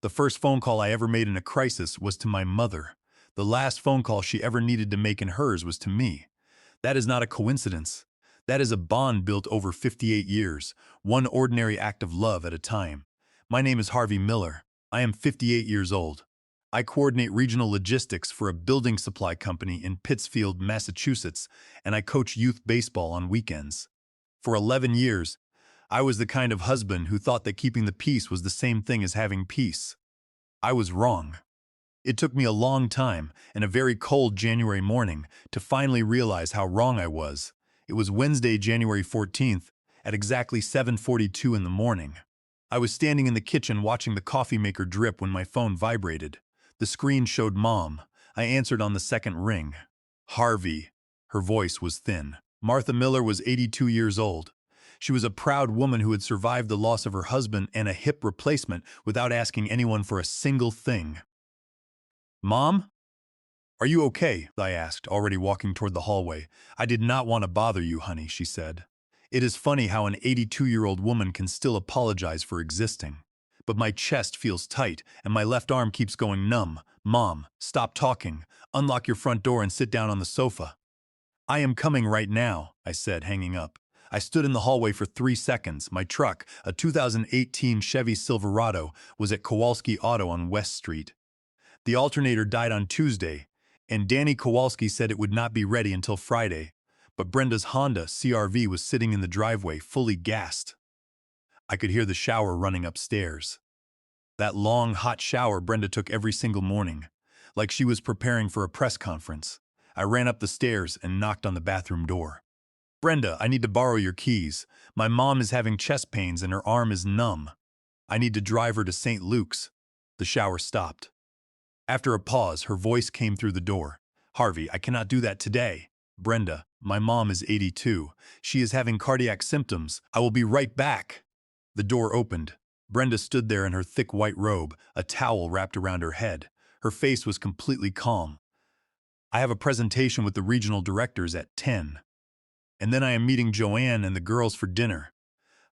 The first phone call I ever made in a crisis was to my mother. The last phone call she ever needed to make in hers was to me. That is not a coincidence. That is a bond built over 58 years, one ordinary act of love at a time. My name is Harvey Miller. I am 58 years old. I coordinate regional logistics for a building supply company in Pittsfield, Massachusetts, and I coach youth baseball on weekends. For 11 years, I was the kind of husband who thought that keeping the peace was the same thing as having peace. I was wrong. It took me a long time and a very cold January morning to finally realize how wrong I was. It was Wednesday, January 14th, at exactly 7:42 in the morning. I was standing in the kitchen watching the coffee maker drip when my phone vibrated. The screen showed Mom. I answered on the second ring. Harvey. Her voice was thin. Martha Miller was 82 years old. She was a proud woman who had survived the loss of her husband and a hip replacement without asking anyone for a single thing. Mom? Are you okay? I asked, already walking toward the hallway. I did not want to bother you, honey, she said. It is funny how an 82-year-old woman can still apologize for existing. But my chest feels tight and my left arm keeps going numb. Mom, stop talking. Unlock your front door and sit down on the sofa. I am coming right now, I said, hanging up. I stood in the hallway for 3 seconds. My truck, a 2018 Chevy Silverado, was at Kowalski Auto on West Street. The alternator died on Tuesday, and Danny Kowalski said it would not be ready until Friday, but Brenda's Honda CR-V was sitting in the driveway, fully gassed. I could hear the shower running upstairs. That long, hot shower Brenda took every single morning, like she was preparing for a press conference. I ran up the stairs and knocked on the bathroom door. Brenda, I need to borrow your keys. My mom is having chest pains and her arm is numb. I need to drive her to St. Luke's. The shower stopped. After a pause, her voice came through the door. Harvey, I cannot do that today. Brenda, my mom is 82. She is having cardiac symptoms. I will be right back. The door opened. Brenda stood there in her thick white robe, a towel wrapped around her head. Her face was completely calm. I have a presentation with the regional directors at 10. And then I am meeting Joanne and the girls for dinner.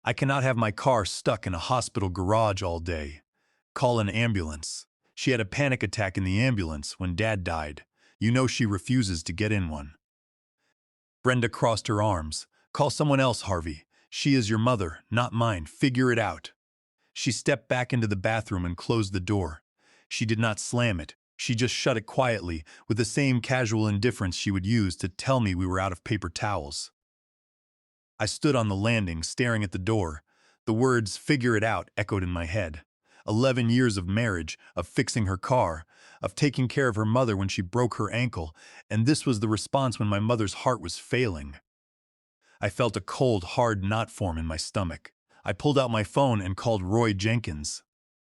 I cannot have my car stuck in a hospital garage all day. Call an ambulance. She had a panic attack in the ambulance when Dad died. You know she refuses to get in one. Brenda crossed her arms. Call someone else, Harvey. She is your mother, not mine. Figure it out. She stepped back into the bathroom and closed the door. She did not slam it. She just shut it quietly, with the same casual indifference she would use to tell me we were out of paper towels. I stood on the landing, staring at the door. The words, figure it out, echoed in my head. 11 years of marriage, of fixing her car, of taking care of her mother when she broke her ankle, and this was the response when my mother's heart was failing. I felt a cold, hard knot form in my stomach. I pulled out my phone and called Roy Jenkins.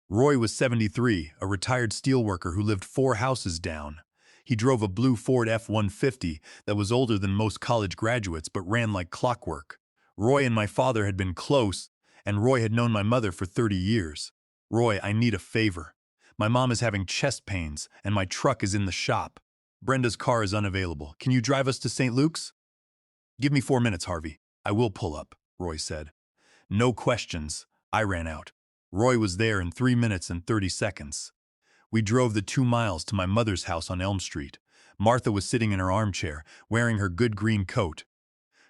Roy was 73, a retired steelworker who lived 4 houses down. He drove a blue Ford F-150 that was older than most college graduates but ran like clockwork. Roy and my father had been close, and Roy had known my mother for 30 years. Roy, I need a favor. My mom is having chest pains, and my truck is in the shop. Brenda's car is unavailable. Can you drive us to St. Luke's? Give me 4 minutes, Harvey. I will pull up, Roy said. No questions. I ran out. Roy was there in 3 minutes and 30 seconds. We drove the 2 miles to my mother's house on Elm Street. Martha was sitting in her armchair, wearing her good green coat.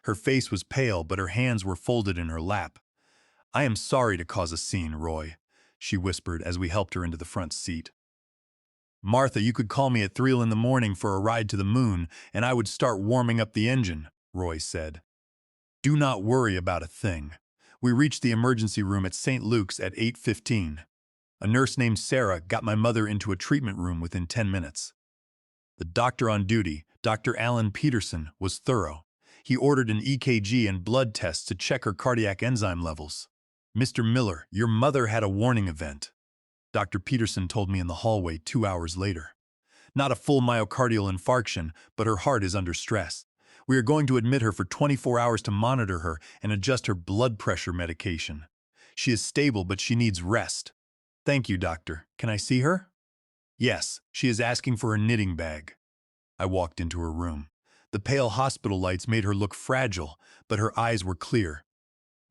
Her face was pale, but her hands were folded in her lap. I am sorry to cause a scene, Roy, she whispered as we helped her into the front seat. Martha, you could call me at 3 in the morning for a ride to the moon, and I would start warming up the engine, Roy said. Do not worry about a thing. We reached the emergency room at St. Luke's at 8:15. A nurse named Sarah got my mother into a treatment room within 10 minutes. The doctor on duty, Dr. Alan Peterson, was thorough. He ordered an EKG and blood tests to check her cardiac enzyme levels. Mr. Miller, your mother had a warning event, Dr. Peterson told me in the hallway 2 hours later. Not a full myocardial infarction, but her heart is under stress. We are going to admit her for 24 hours to monitor her and adjust her blood pressure medication. She is stable, but she needs rest. Thank you, doctor. Can I see her? Yes, she is asking for her knitting bag. I walked into her room. The pale hospital lights made her look fragile, but her eyes were clear.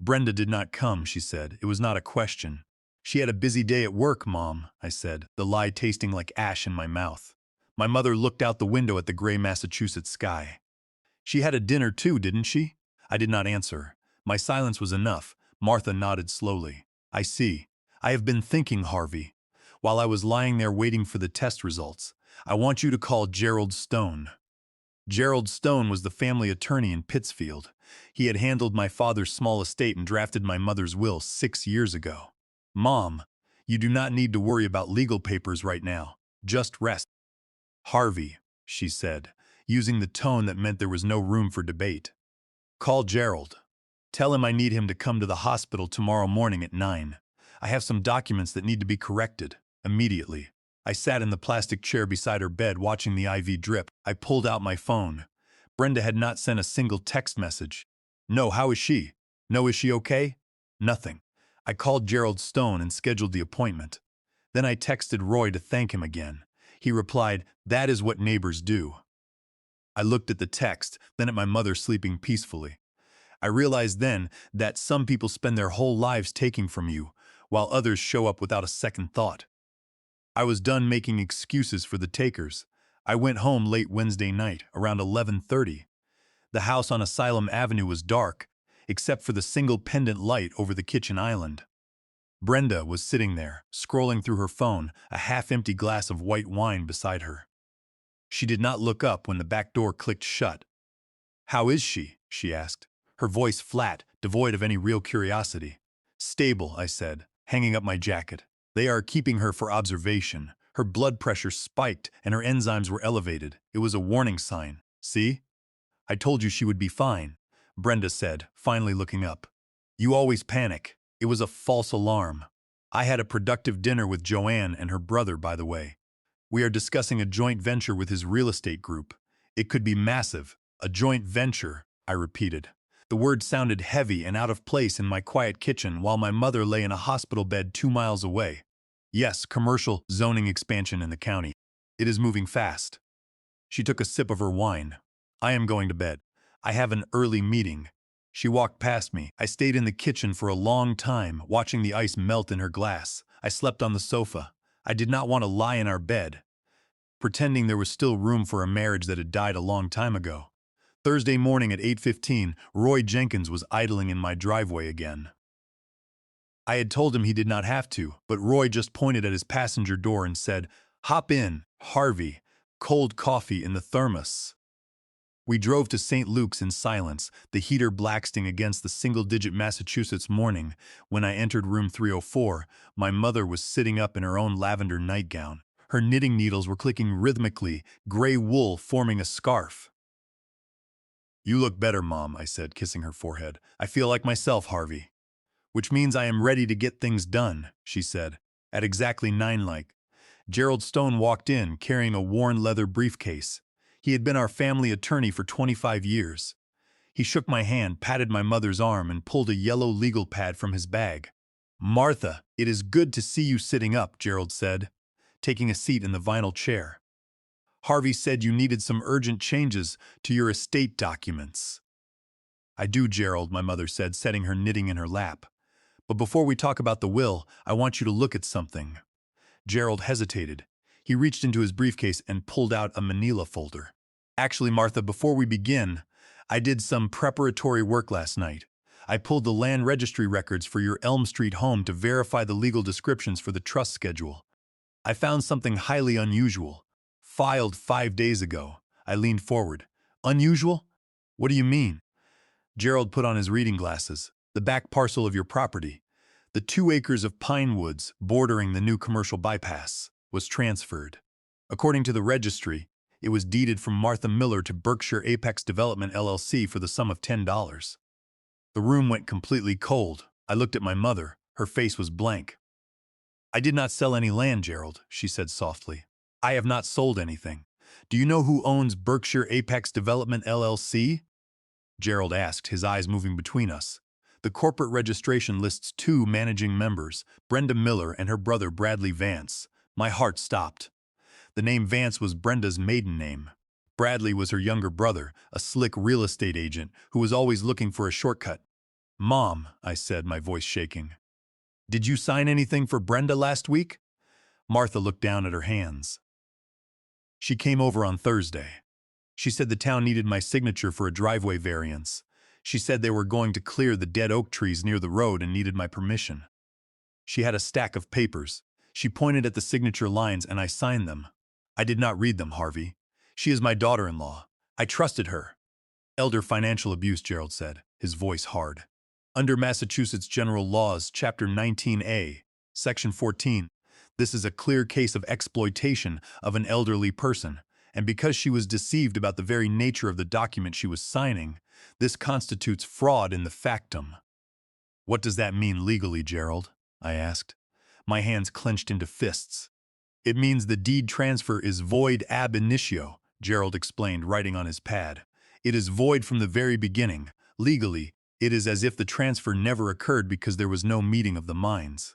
Brenda did not come, she said. It was not a question. She had a busy day at work, Mom, I said, the lie tasting like ash in my mouth. My mother looked out the window at the gray Massachusetts sky. She had a dinner too, didn't she? I did not answer. My silence was enough. Martha nodded slowly. I see. I have been thinking, Harvey. While I was lying there waiting for the test results, I want you to call Gerald Stone. Gerald Stone was the family attorney in Pittsfield. He had handled my father's small estate and drafted my mother's will 6 years ago. Mom, you do not need to worry about legal papers right now. Just rest. Harvey, she said, using the tone that meant there was no room for debate. Call Gerald. Tell him I need him to come to the hospital tomorrow morning at 9. I have some documents that need to be corrected. Immediately. I sat in the plastic chair beside her bed watching the IV drip. I pulled out my phone. Brenda had not sent a single text message. No, how is she? No, is she okay? Nothing. I called Gerald Stone and scheduled the appointment. Then I texted Roy to thank him again. He replied, "That is what neighbors do." I looked at the text, then at my mother sleeping peacefully. I realized then that some people spend their whole lives taking from you, while others show up without a second thought. I was done making excuses for the takers. I went home late Wednesday night, around 11:30. The house on Asylum Avenue was dark, except for the single pendant light over the kitchen island. Brenda was sitting there, scrolling through her phone, a half-empty glass of white wine beside her. She did not look up when the back door clicked shut. "How is she?" she asked, her voice flat, devoid of any real curiosity. "Stable," I said, hanging up my jacket. "They are keeping her for observation. Her blood pressure spiked and her enzymes were elevated. It was a warning sign. See? I told you she would be fine," Brenda said, finally looking up. "You always panic. It was a false alarm. I had a productive dinner with Joanne and her brother, by the way. We are discussing a joint venture with his real estate group. It could be massive. A joint venture," I repeated. The word sounded heavy and out of place in my quiet kitchen while my mother lay in a hospital bed 2 miles away. "Yes, commercial zoning expansion in the county. It is moving fast." She took a sip of her wine. "I am going to bed. I have an early meeting." She walked past me. I stayed in the kitchen for a long time, watching the ice melt in her glass. I slept on the sofa. I did not want to lie in our bed, pretending there was still room for a marriage that had died a long time ago. Thursday morning at 8:15, Roy Jenkins was idling in my driveway again. I had told him he did not have to, but Roy just pointed at his passenger door and said, "Hop in, Harvey. Cold coffee in the thermos." We drove to St. Luke's in silence, the heater blasting against the single-digit Massachusetts morning. When I entered room 304, my mother was sitting up in her own lavender nightgown. Her knitting needles were clicking rhythmically, gray wool forming a scarf. "You look better, Mom," I said, kissing her forehead. "I feel like myself, Harvey." "Which means I am ready to get things done," she said. At exactly 9, Gerald Stone walked in, carrying a worn leather briefcase. He had been our family attorney for 25 years. He shook my hand, patted my mother's arm, and pulled a yellow legal pad from his bag. "Martha, it is good to see you sitting up," Gerald said, taking a seat in the vinyl chair. "Harvey said you needed some urgent changes to your estate documents." "I do, Gerald," my mother said, setting her knitting in her lap. "But before we talk about the will, I want you to look at something." Gerald hesitated. He reached into his briefcase and pulled out a manila folder. "Actually, Martha, before we begin, I did some preparatory work last night. I pulled the land registry records for your Elm Street home to verify the legal descriptions for the trust schedule. I found something highly unusual. Filed 5 days ago." I leaned forward. "Unusual? What do you mean?" Gerald put on his reading glasses. "The back parcel of your property, the 2 acres of pine woods bordering the new commercial bypass, was transferred. According to the registry, it was deeded from Martha Miller to Berkshire Apex Development LLC for the sum of $10. The room went completely cold. I looked at my mother. Her face was blank. "I did not sell any land, Gerald," she said softly. "I have not sold anything. Do you know who owns Berkshire Apex Development LLC?" Gerald asked, his eyes moving between us. "The corporate registration lists 2 managing members, Brenda Miller and her brother Bradley Vance." My heart stopped. The name Vance was Brenda's maiden name. Bradley was her younger brother, a slick real estate agent who was always looking for a shortcut. "Mom," I said, my voice shaking. Did you sign anything for Brenda last week? Martha looked down at her hands. She came over on Thursday. She said the town needed my signature for a driveway variance. She said they were going to clear the dead oak trees near the road and needed my permission. She had a stack of papers. She pointed at the signature lines and I signed them. I did not read them, Harvey. She is my daughter-in-law. I trusted her. Elder financial abuse, Gerald said, his voice hard. Under Massachusetts General Laws, Chapter 19A, Section 14, this is a clear case of exploitation of an elderly person, and because she was deceived about the very nature of the document she was signing, this constitutes fraud in the factum. What does that mean legally, Gerald? I asked. My hands clenched into fists. It means the deed transfer is void ab initio, Gerald explained, writing on his pad. It is void from the very beginning. Legally, it is as if the transfer never occurred because there was no meeting of the minds.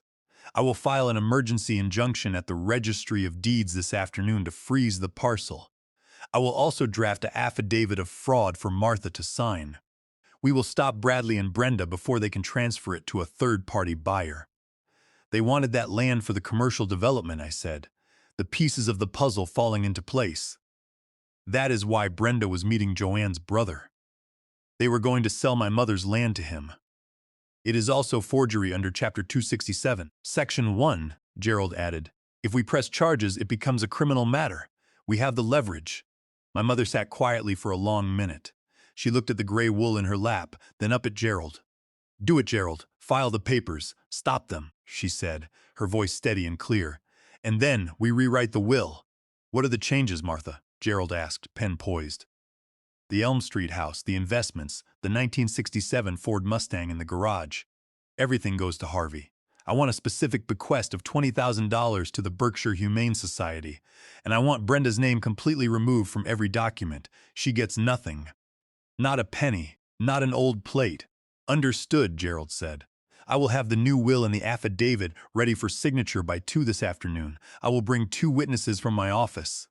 I will file an emergency injunction at the Registry of Deeds this afternoon to freeze the parcel. I will also draft an affidavit of fraud for Martha to sign. We will stop Bradley and Brenda before they can transfer it to a third-party buyer. They wanted that land for the commercial development, I said, the pieces of the puzzle falling into place. That is why Brenda was meeting Joanne's brother. They were going to sell my mother's land to him. It is also forgery under Chapter 267, Section 1, Gerald added. If we press charges, it becomes a criminal matter. We have the leverage. My mother sat quietly for a long minute. She looked at the gray wool in her lap, then up at Gerald. Do it, Gerald. File the papers. Stop them, she said, her voice steady and clear. And then we rewrite the will. What are the changes, Martha? Gerald asked, pen poised. The Elm Street house, the investments, the 1967 Ford Mustang in the garage. Everything goes to Harvey. I want a specific bequest of $20,000 to the Berkshire Humane Society, and I want Brenda's name completely removed from every document. She gets nothing. Not a penny, not an old plate. Understood, Gerald said. I will have the new will and the affidavit ready for signature by 2 this afternoon. I will bring 2 witnesses from my office.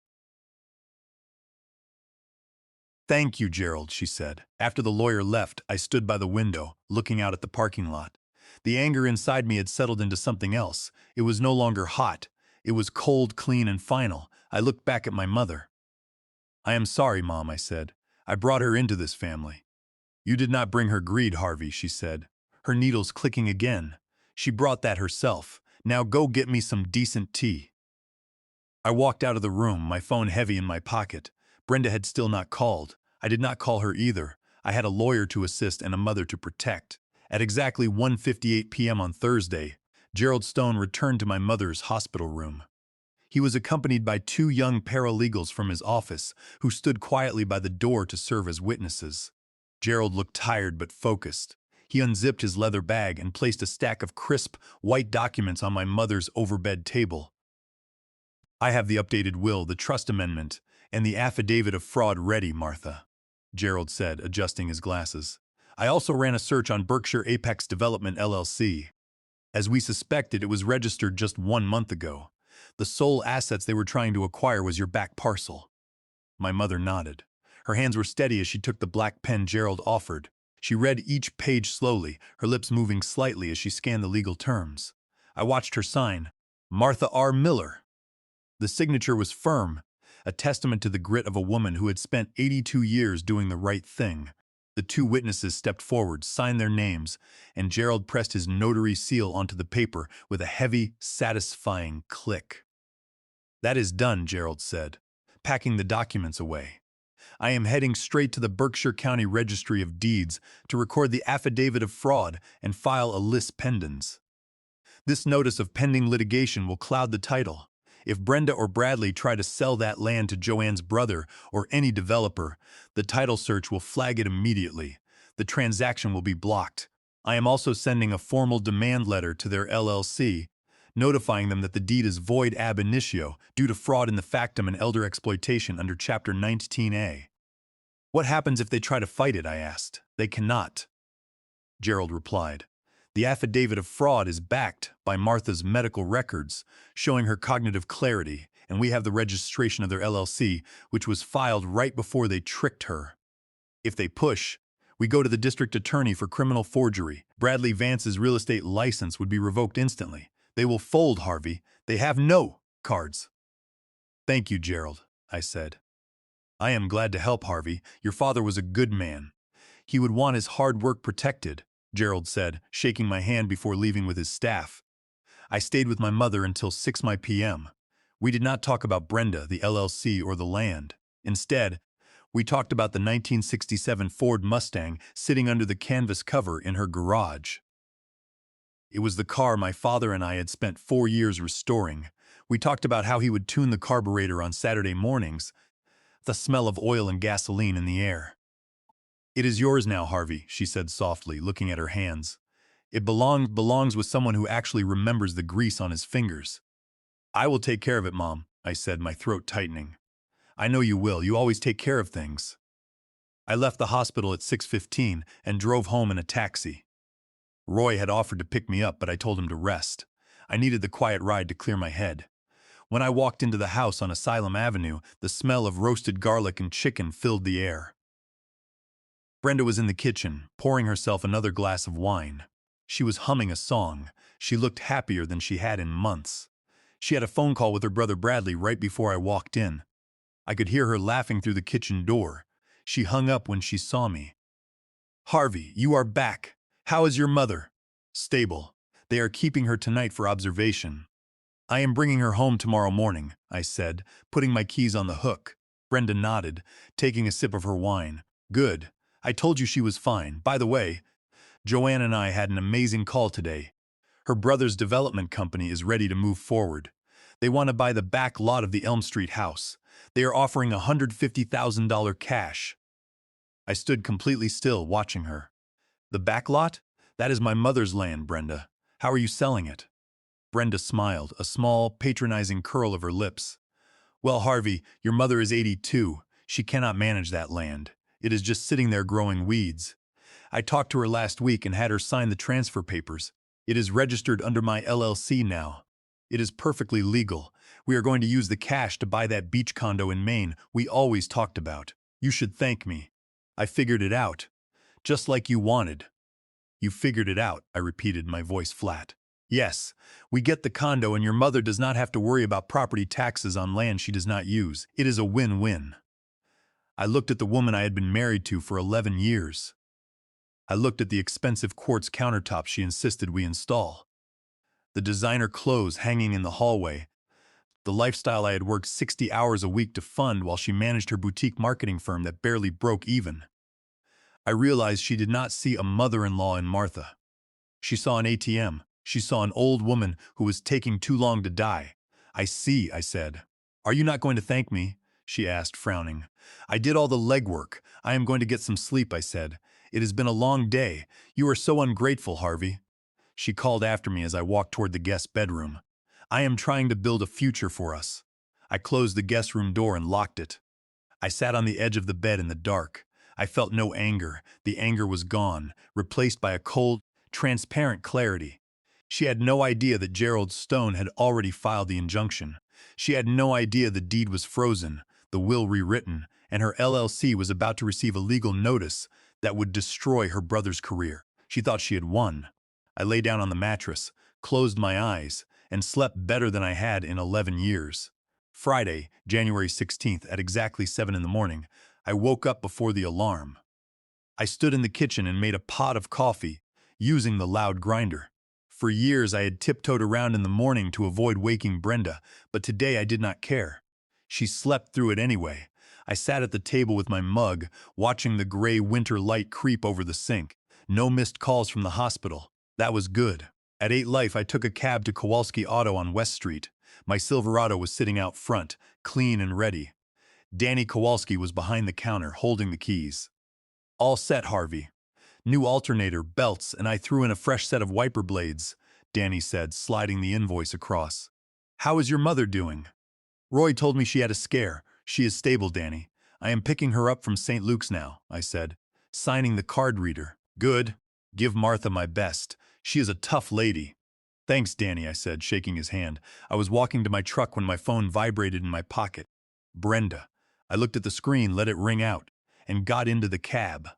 Thank you, Gerald, she said. After the lawyer left, I stood by the window, looking out at the parking lot. The anger inside me had settled into something else. It was no longer hot. It was cold, clean, and final. I looked back at my mother. I am sorry, Mom, I said. I brought her into this family. You did not bring her greed, Harvey, she said, her needles clicking again. She brought that herself. Now go get me some decent tea. I walked out of the room, my phone heavy in my pocket. Brenda had still not called. I did not call her either. I had a lawyer to assist and a mother to protect. At exactly 1:58 p.m. on Thursday, Gerald Stone returned to my mother's hospital room. He was accompanied by 2 young paralegals from his office, who stood quietly by the door to serve as witnesses. Gerald looked tired but focused. He unzipped his leather bag and placed a stack of crisp, white documents on my mother's overbed table. I have the updated will, the trust amendment, and the affidavit of fraud ready, Martha, Gerald said, adjusting his glasses. I also ran a search on Berkshire Apex Development LLC. As we suspected, it was registered just 1 month ago. The sole assets they were trying to acquire was your back parcel. My mother nodded. Her hands were steady as she took the black pen Gerald offered. She read each page slowly, her lips moving slightly as she scanned the legal terms. I watched her sign, Martha R. Miller. The signature was firm, a testament to the grit of a woman who had spent 82 years doing the right thing. The 2 witnesses stepped forward, signed their names, and Gerald pressed his notary seal onto the paper with a heavy, satisfying click. That is done, Gerald said, packing the documents away. I am heading straight to the Berkshire County Registry of Deeds to record the affidavit of fraud and file a lis pendens. This notice of pending litigation will cloud the title. If Brenda or Bradley try to sell that land to Joanne's brother or any developer, the title search will flag it immediately. The transaction will be blocked. I am also sending a formal demand letter to their LLC, notifying them that the deed is void ab initio due to fraud in the factum and elder exploitation under Chapter 19A. What happens if they try to fight it, I asked. They cannot, Gerald replied. The affidavit of fraud is backed by Martha's medical records, showing her cognitive clarity, and we have the registration of their LLC, which was filed right before they tricked her. If they push, We go to the district attorney for criminal forgery. Bradley Vance's real estate license would be revoked instantly. They will fold, Harvey. They have no cards. Thank you, Gerald, I said. I am glad to help, Harvey. Your father was a good man. He would want his hard work protected, Gerald said, shaking my hand before leaving with his staff. I stayed with my mother until 6 p.m. We did not talk about Brenda, the LLC, or the land. Instead, we talked about the 1967 Ford Mustang sitting under the canvas cover in her garage. It was the car my father and I had spent 4 years restoring. We talked about how he would tune the carburetor on Saturday mornings, the smell of oil and gasoline in the air. It is yours now, Harvey, she said softly, looking at her hands. It belongs with someone who actually remembers the grease on his fingers. I will take care of it, Mom, I said, my throat tightening. I know you will. You always take care of things. I left the hospital at 6:15 and drove home in a taxi. Roy had offered to pick me up, but I told him to rest. I needed the quiet ride to clear my head. When I walked into the house on Asylum Avenue, the smell of roasted garlic and chicken filled the air. Brenda was in the kitchen, pouring herself another glass of wine. She was humming a song. She looked happier than she had in months. She had a phone call with her brother Bradley right before I walked in. I could hear her laughing through the kitchen door. She hung up when she saw me. Harvey, you are back. How is your mother? Stable. They are keeping her tonight for observation. I am bringing her home tomorrow morning, I said, putting my keys on the hook. Brenda nodded, taking a sip of her wine. Good. I told you she was fine. By the way, Joanne and I had an amazing call today. Her brother's development company is ready to move forward. They want to buy the back lot of the Elm Street house. They are offering $150,000 cash. I stood completely still, watching her. The back lot? That is my mother's land, Brenda. How are you selling it? Brenda smiled, a small, patronizing curl of her lips. Well, Harvey, your mother is 82. She cannot manage that land. It is just sitting there growing weeds. I talked to her last week and had her sign the transfer papers. It is registered under my LLC now. It is perfectly legal. We are going to use the cash to buy that beach condo in Maine we always talked about. You should thank me. I figured it out. Just like you wanted. You figured it out, I repeated, my voice flat. Yes, we get the condo and your mother does not have to worry about property taxes on land she does not use. It is a win-win. I looked at the woman I had been married to for 11 years. I looked at the expensive quartz countertops she insisted we install. The designer clothes hanging in the hallway. The lifestyle I had worked 60 hours a week to fund while she managed her boutique marketing firm that barely broke even. I realized she did not see a mother-in-law in Martha. She saw an ATM. She saw an old woman who was taking too long to die. I see, I said. Are you not going to thank me? She asked, frowning. I did all the legwork. I am going to get some sleep, I said. It has been a long day. You are so ungrateful, Harvey. She called after me as I walked toward the guest bedroom. I am trying to build a future for us. I closed the guest room door and locked it. I sat on the edge of the bed in the dark. I felt no anger. The anger was gone, replaced by a cold, transparent clarity. She had no idea that Gerald Stone had already filed the injunction. She had no idea the deed was frozen, the will rewritten, and her LLC was about to receive a legal notice that would destroy her brother's career. She thought she had won. I lay down on the mattress, closed my eyes, and slept better than I had in 11 years. Friday, January 16th, at exactly 7 in the morning, I woke up before the alarm. I stood in the kitchen and made a pot of coffee, using the loud grinder. For years I had tiptoed around in the morning to avoid waking Brenda, but today I did not care. She slept through it anyway. I sat at the table with my mug, watching the gray winter light creep over the sink. No missed calls from the hospital. That was good. At 8 Life, I took a cab to Kowalski Auto on West Street. My Silverado was sitting out front, clean and ready. Danny Kowalski was behind the counter, holding the keys. All set, Harvey. New alternator, belts, and I threw in a fresh set of wiper blades, Danny said, sliding the invoice across. How is your mother doing? Roy told me she had a scare. She is stable, Danny. I am picking her up from St. Luke's now, I said, signing the card reader. Good. Give Martha my best. She is a tough lady. Thanks, Danny, I said, shaking his hand. I was walking to my truck when my phone vibrated in my pocket. Brenda. I looked at the screen, let it ring out, and got into the cab.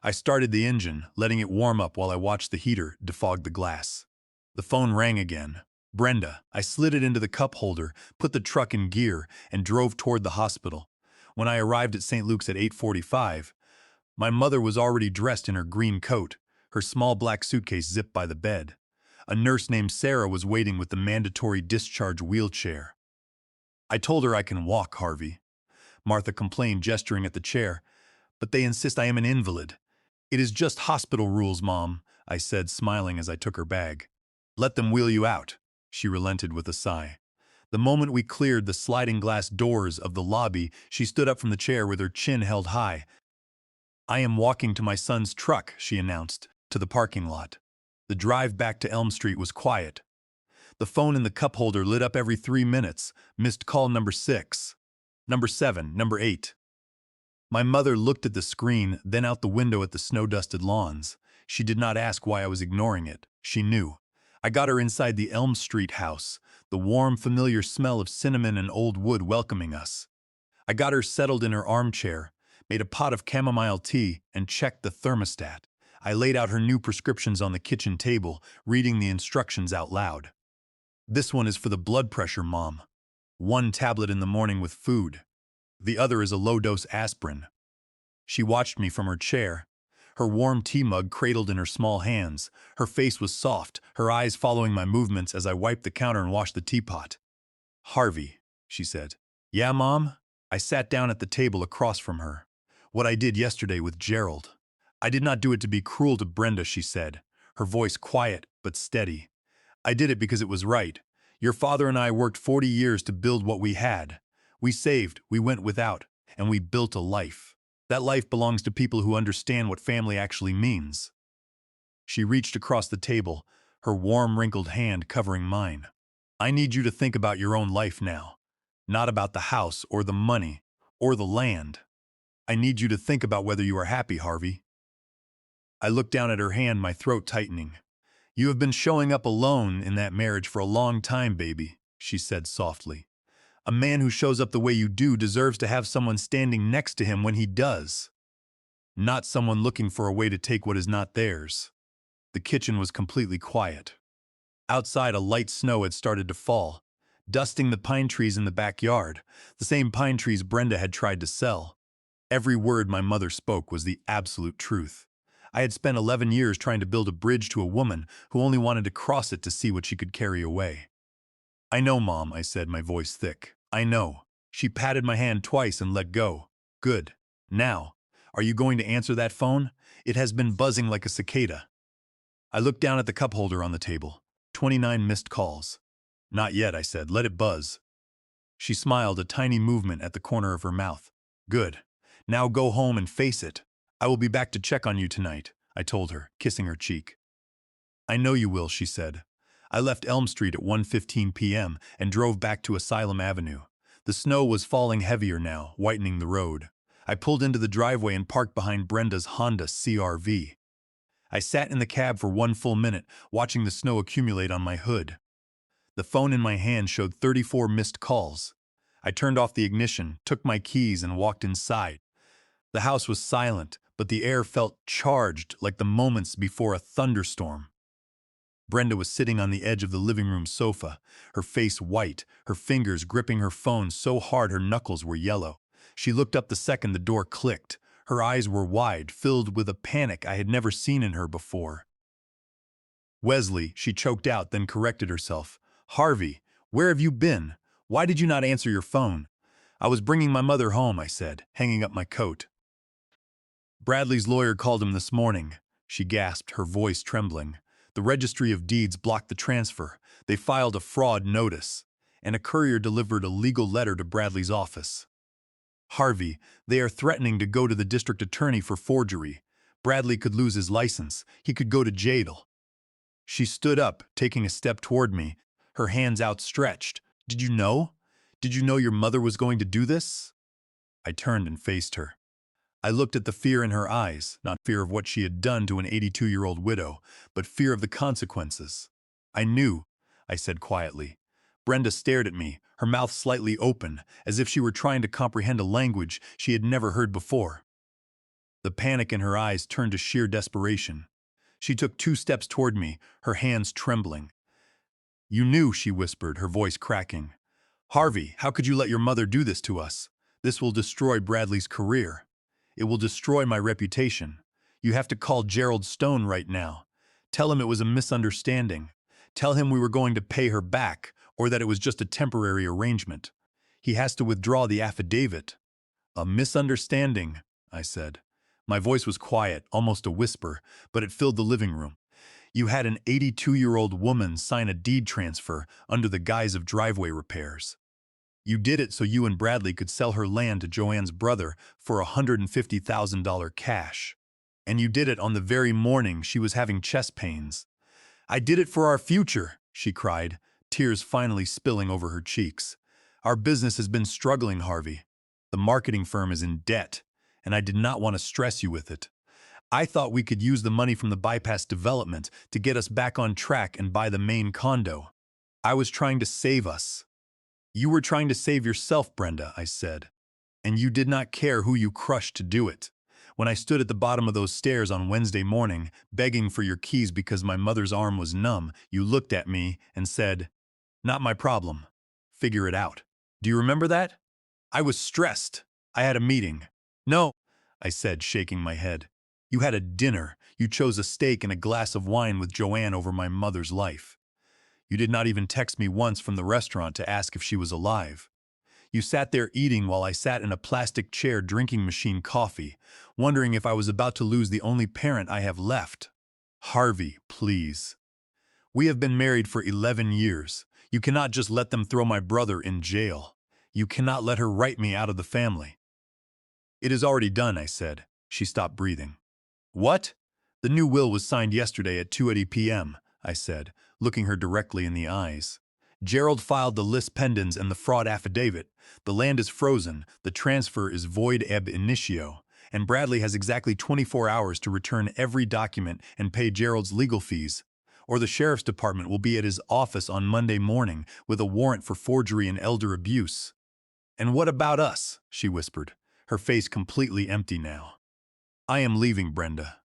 I started the engine, letting it warm up while I watched the heater defog the glass. The phone rang again. Brenda. I slid it into the cup holder, put the truck in gear, and drove toward the hospital. When I arrived at St. Luke's at 8:45, my mother was already dressed in her green coat, her small black suitcase zipped by the bed. A nurse named Sarah was waiting with the mandatory discharge wheelchair. I told her I can walk, Harvey, Martha complained, gesturing at the chair. But they insist I am an invalid. It is just hospital rules, Mom, I said, smiling as I took her bag. Let them wheel you out, she relented with a sigh. The moment we cleared the sliding glass doors of the lobby, she stood up from the chair with her chin held high. I am walking to my son's truck, she announced, to the parking lot. The drive back to Elm Street was quiet. The phone in the cup holder lit up every 3 minutes. Missed call number 6. Number 7. Number 8. My mother looked at the screen, then out the window at the snow-dusted lawns. She did not ask why I was ignoring it. She knew. I got her inside the Elm Street house, the warm, familiar smell of cinnamon and old wood welcoming us. I got her settled in her armchair, made a pot of chamomile tea, and checked the thermostat. I laid out her new prescriptions on the kitchen table, reading the instructions out loud. This one is for the blood pressure, Mom. 1 tablet in the morning with food. The other is a low-dose aspirin. She watched me from her chair, her warm tea mug cradled in her small hands. Her face was soft, her eyes following my movements as I wiped the counter and washed the teapot. Harvey, she said. Yeah, Mom? I sat down at the table across from her. What I did yesterday with Gerald. I did not do it to be cruel to Brenda, she said, her voice quiet but steady. I did it because it was right. Your father and I worked 40 years to build what we had. We saved, we went without, and we built a life. That life belongs to people who understand what family actually means. She reached across the table, her warm, wrinkled hand covering mine. I need you to think about your own life now, not about the house or the money or the land. I need you to think about whether you are happy, Harvey. I looked down at her hand, my throat tightening. You have been showing up alone in that marriage for a long time, baby, she said softly. A man who shows up the way you do deserves to have someone standing next to him when he does. Not someone looking for a way to take what is not theirs. The kitchen was completely quiet. Outside, a light snow had started to fall, dusting the pine trees in the backyard, the same pine trees Brenda had tried to sell. Every word my mother spoke was the absolute truth. I had spent 11 years trying to build a bridge to a woman who only wanted to cross it to see what she could carry away. I know, Mom, I said, my voice thick. I know. She patted my hand twice and let go. Good. Now, are you going to answer that phone? It has been buzzing like a cicada. I looked down at the cup holder on the table. 29 missed calls. Not yet, I said. Let it buzz. She smiled, a tiny movement at the corner of her mouth. Good. Now go home and face it. I will be back to check on you tonight, I told her, kissing her cheek. I know you will, she said. I left Elm Street at 1:15 p.m. and drove back to Asylum Avenue. The snow was falling heavier now, whitening the road. I pulled into the driveway and parked behind Brenda's Honda CR-V. I sat in the cab for 1 full minute, watching the snow accumulate on my hood. The phone in my hand showed 34 missed calls. I turned off the ignition, took my keys, and walked inside. The house was silent, but the air felt charged like the moments before a thunderstorm. Brenda was sitting on the edge of the living room sofa, her face white, her fingers gripping her phone so hard her knuckles were yellow. She looked up the second the door clicked. Her eyes were wide, filled with a panic I had never seen in her before. Wesley, she choked out, then corrected herself. Harvey, where have you been? Why did you not answer your phone? I was bringing my mother home, I said, hanging up my coat. Bradley's lawyer called him this morning, she gasped, her voice trembling. The Registry of Deeds blocked the transfer. They filed a fraud notice, and a courier delivered a legal letter to Bradley's office. Harvey, they are threatening to go to the district attorney for forgery. Bradley could lose his license. He could go to jail. She stood up, taking a step toward me, her hands outstretched. Did you know? Did you know your mother was going to do this? I turned and faced her. I looked at the fear in her eyes, not fear of what she had done to an 82-year-old widow, but fear of the consequences. I knew, I said quietly. Brenda stared at me, her mouth slightly open, as if she were trying to comprehend a language she had never heard before. The panic in her eyes turned to sheer desperation. She took 2 steps toward me, her hands trembling. "You knew," she whispered, her voice cracking. "Harvey, how could you let your mother do this to us? This will destroy Bradley's career. It will destroy my reputation. You have to call Gerald Stone right now. Tell him it was a misunderstanding. Tell him we were going to pay her back, or that it was just a temporary arrangement. He has to withdraw the affidavit." "A misunderstanding," I said. My voice was quiet, almost a whisper, but it filled the living room. "You had an 82-year-old woman sign a deed transfer under the guise of driveway repairs. You did it so you and Bradley could sell her land to Joanne's brother for $150,000 cash. And you did it on the very morning she was having chest pains. I did it for our future," she cried, tears finally spilling over her cheeks. "Our business has been struggling, Harvey. The marketing firm is in debt, and I did not want to stress you with it. I thought we could use the money from the bypass development to get us back on track and buy the main condo. I was trying to save us." "You were trying to save yourself, Brenda," I said. "And you did not care who you crushed to do it. When I stood at the bottom of those stairs on Wednesday morning, begging for your keys because my mother's arm was numb, you looked at me and said, 'Not my problem. Figure it out.' Do you remember that? I was stressed. I had a meeting." "No," I said, shaking my head. "You had a dinner. You chose a steak and a glass of wine with Joanne over my mother's life. You did not even text me once from the restaurant to ask if she was alive. You sat there eating while I sat in a plastic chair drinking machine coffee, wondering if I was about to lose the only parent I have left. Harvey, please. We have been married for 11 years. You cannot just let them throw my brother in jail. You cannot let her write me out of the family." "It is already done," I said. She stopped breathing. "What?" "The new will was signed yesterday at 2:80 p.m., I said, looking her directly in the eyes. "Gerald filed the lis pendens and the fraud affidavit. The land is frozen, the transfer is void ab initio, and Bradley has exactly 24 hours to return every document and pay Gerald's legal fees, or the sheriff's department will be at his office on Monday morning with a warrant for forgery and elder abuse." "And what about us?" she whispered, her face completely empty now. "I am leaving, Brenda.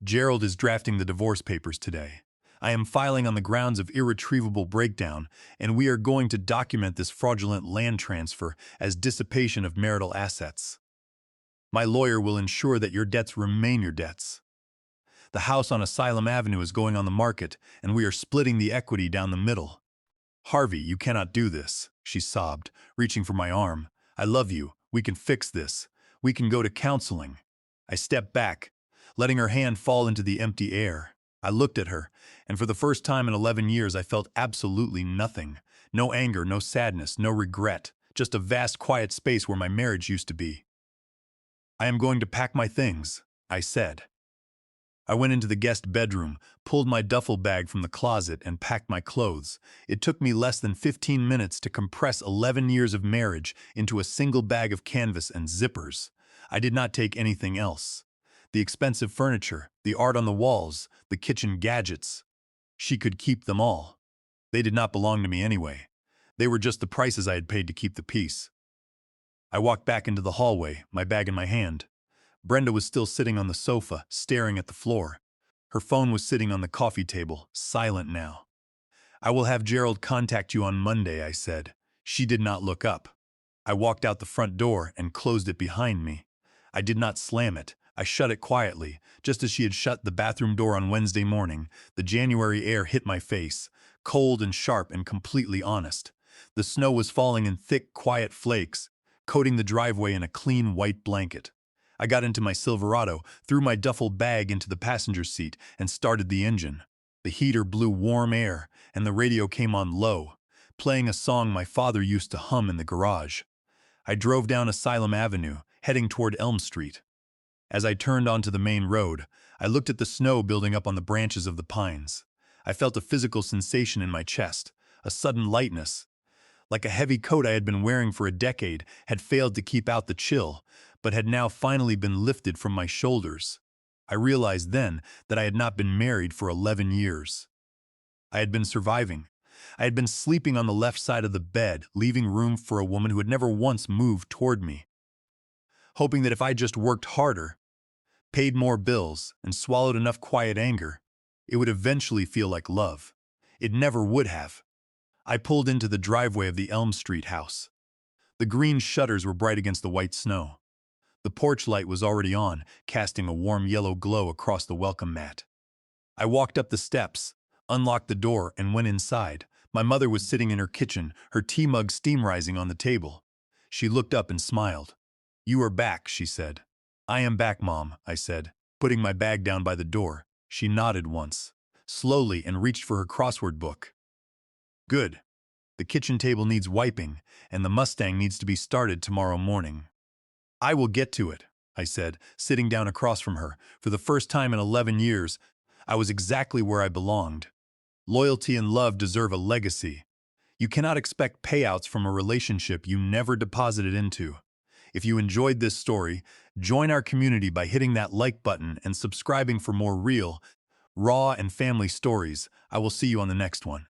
Gerald is drafting the divorce papers today. I am filing on the grounds of irretrievable breakdown, and we are going to document this fraudulent land transfer as dissipation of marital assets. My lawyer will ensure that your debts remain your debts. The house on Asylum Avenue is going on the market, and we are splitting the equity down the middle." "Harvey, you cannot do this," she sobbed, reaching for my arm. "I love you. We can fix this. We can go to counseling." I stepped back, letting her hand fall into the empty air. I looked at her, and for the first time in 11 years I felt absolutely nothing. No anger, no sadness, no regret, just a vast quiet space where my marriage used to be. "I am going to pack my things," I said. I went into the guest bedroom, pulled my duffel bag from the closet, and packed my clothes. It took me less than 15 minutes to compress 11 years of marriage into a single bag of canvas and zippers. I did not take anything else. The expensive furniture, the art on the walls, the kitchen gadgets. She could keep them all. They did not belong to me anyway. They were just the prices I had paid to keep the peace. I walked back into the hallway, my bag in my hand. Brenda was still sitting on the sofa, staring at the floor. Her phone was sitting on the coffee table, silent now. "I will have Gerald contact you on Monday," I said. She did not look up. I walked out the front door and closed it behind me. I did not slam it. I shut it quietly, just as she had shut the bathroom door on Wednesday morning. The January air hit my face, cold and sharp and completely honest. The snow was falling in thick, quiet flakes, coating the driveway in a clean white blanket. I got into my Silverado, threw my duffel bag into the passenger seat, and started the engine. The heater blew warm air, and the radio came on low, playing a song my father used to hum in the garage. I drove down Asylum Avenue, heading toward Elm Street. As I turned onto the main road, I looked at the snow building up on the branches of the pines. I felt a physical sensation in my chest, a sudden lightness. Like a heavy coat I had been wearing for a decade had failed to keep out the chill, but had now finally been lifted from my shoulders. I realized then that I had not been married for 11 years. I had been surviving. I had been sleeping on the left side of the bed, leaving room for a woman who had never once moved toward me. Hoping that if I just worked harder, paid more bills, and swallowed enough quiet anger, it would eventually feel like love. It never would have. I pulled into the driveway of the Elm Street house. The green shutters were bright against the white snow. The porch light was already on, casting a warm yellow glow across the welcome mat. I walked up the steps, unlocked the door, and went inside. My mother was sitting in her kitchen, her tea mug steam rising on the table. She looked up and smiled. "You are back," she said. "I am back, Mom," I said, putting my bag down by the door. She nodded once, slowly, and reached for her crossword book. "Good. The kitchen table needs wiping, and the Mustang needs to be started tomorrow morning." "I will get to it," I said, sitting down across from her. For the first time in 11 years, I was exactly where I belonged. Loyalty and love deserve a legacy. You cannot expect payouts from a relationship you never deposited into. If you enjoyed this story, join our community by hitting that like button and subscribing for more real, raw, and family stories. I will see you on the next one.